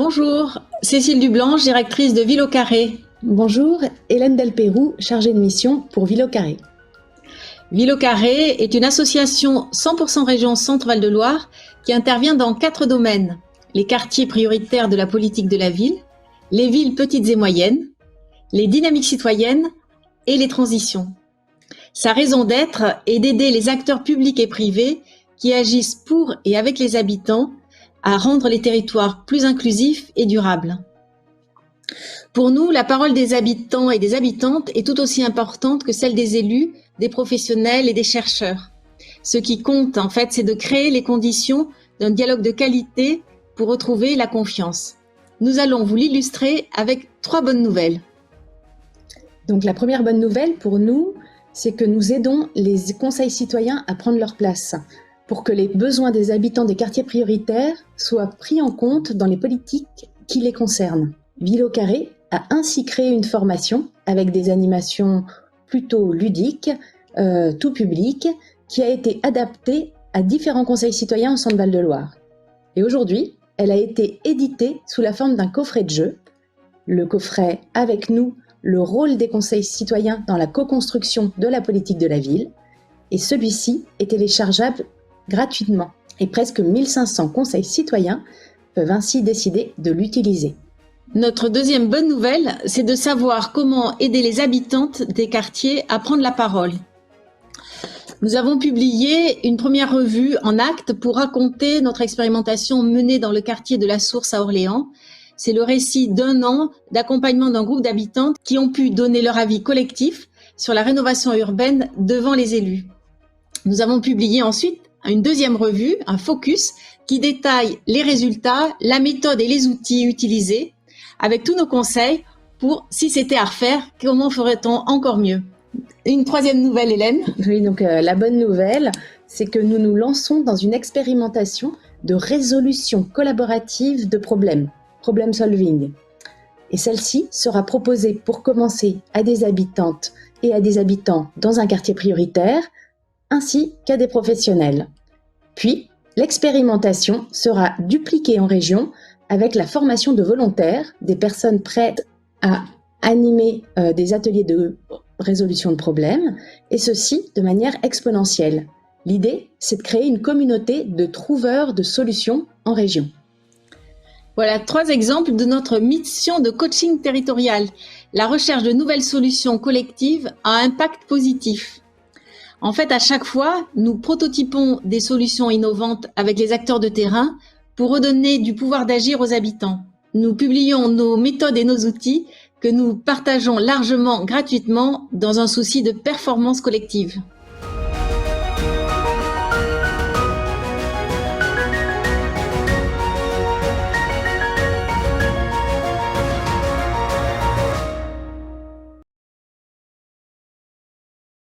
Bonjour, Cécile Dublanche, directrice de Ville au Carré. Bonjour, Hélène Delpérou, chargée de mission pour Ville au Carré. Ville au Carré est une association 100% région Centre-Val de Loire qui intervient dans 4 domaines. Les quartiers prioritaires de la politique de la ville, les villes petites et moyennes, les dynamiques citoyennes et les transitions. Sa raison d'être est d'aider les acteurs publics et privés qui agissent pour et avec les habitants à rendre les territoires plus inclusifs et durables. Pour nous, la parole des habitants et des habitantes est tout aussi importante que celle des élus, des professionnels et des chercheurs. Ce qui compte, en fait, c'est de créer les conditions d'un dialogue de qualité pour retrouver la confiance. Nous allons vous l'illustrer avec 3 bonnes nouvelles. Donc la première bonne nouvelle pour nous, c'est que nous aidons les conseils citoyens à prendre leur place pour que les besoins des habitants des quartiers prioritaires soient pris en compte dans les politiques qui les concernent. Ville au Carré a ainsi créé une formation avec des animations plutôt ludiques, tout public, qui a été adaptée à différents conseils citoyens au Centre-Val de Loire. Et aujourd'hui, elle a été éditée sous la forme d'un coffret de jeu. Le coffret Avec nous, le rôle des conseils citoyens dans la co-construction de la politique de la ville. Et celui-ci est téléchargeable gratuitement. Et presque 1500 conseils citoyens peuvent ainsi décider de l'utiliser. Notre deuxième bonne nouvelle, c'est de savoir comment aider les habitantes des quartiers à prendre la parole. Nous avons publié une première revue en actes pour raconter notre expérimentation menée dans le quartier de la Source à Orléans. C'est le récit d'1 an d'accompagnement d'un groupe d'habitantes qui ont pu donner leur avis collectif sur la rénovation urbaine devant les élus. Nous avons publié ensuite une deuxième revue, un focus, qui détaille les résultats, la méthode et les outils utilisés, avec tous nos conseils pour, si c'était à refaire, comment ferait-on encore mieux? Une troisième nouvelle, Hélène. Oui, donc la bonne nouvelle, c'est que nous nous lançons dans une expérimentation de résolution collaborative de problème solving. Et celle-ci sera proposée pour commencer à des habitantes et à des habitants dans un quartier prioritaire, ainsi qu'à des professionnels. Puis, l'expérimentation sera dupliquée en région avec la formation de volontaires, des personnes prêtes à animer des ateliers de résolution de problèmes, et ceci de manière exponentielle. L'idée, c'est de créer une communauté de trouveurs de solutions en région. Voilà 3 exemples de notre mission de coaching territorial, la recherche de nouvelles solutions collectives à impact positif. En fait, à chaque fois, nous prototypons des solutions innovantes avec les acteurs de terrain pour redonner du pouvoir d'agir aux habitants. Nous publions nos méthodes et nos outils que nous partageons largement gratuitement dans un souci de performance collective.